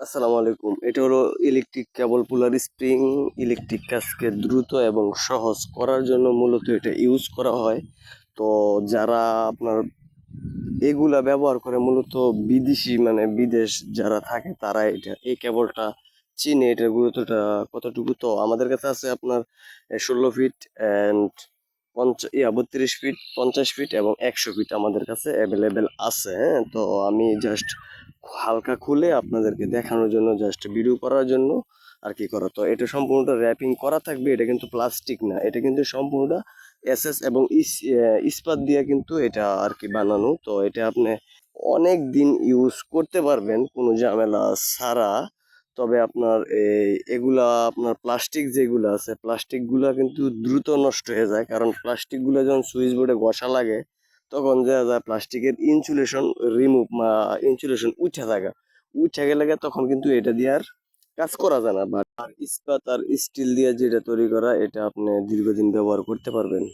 আসসালামু আলাইকুম। এটা হলো ইলেকট্রিক কেবল পুলার স্প্রিং। ইলেকট্রিক কাজকে দ্রুত এবং সহজ করার জন্য মূলত এটা ইউজ করা হয়। তো যারা আপনার এগুলা ব্যবহার করে মূলত বিদেশি মানে বিদেশ যারা থাকে তারা এই কেবলটা চিনে এটার গুরুত্বটা কতটুকু। তো আমাদের কাছে আছে আপনার 16 ফিট অ্যান্ড 32 ফিট, 50 ফিট এবং 100 ফিট আমাদের কাছে অ্যাভেলেবেল আছে। হ্যাঁ, তো আমি জাস্ট হালকা খুলে আপনাদেরকে দেখানোর জন্য, জাস্ট ভিডিও করার জন্য আর কি করা। তো এটা সম্পূর্ণটা র্যাপিং করা থাকবে, এটা কিন্তু প্লাস্টিক না, এটা কিন্তু সম্পূর্ণটা এসএস এবং ইস্পাত দিয়ে কিন্তু এটা আর কি বানানো। তো এটা আপনি অনেক দিন ইউজ করতে পারবেন কোনো ঝামেলা ছাড়া। তবে আপনার এগুলা আপনার প্লাস্টিক যেগুলো আছে প্লাস্টিকগুলা কিন্তু দ্রুত নষ্ট হয়ে যায়, কারণ প্লাস্টিকগুলো যখন সুইচ বোর্ডে ঘষা লাগে তখন দেখা যায় প্লাস্টিকের ইনসুলেশন রিমুভ বা ইনসুলেশন উঠে গেলে তখন কিন্তু এটা দিয়ে আর কাজ করা যায় না। বাট আর ইস্পাত আর স্টিল দিয়ে যেটা তৈরি করা, এটা আপনি দীর্ঘদিন ব্যবহার করতে পারবেন।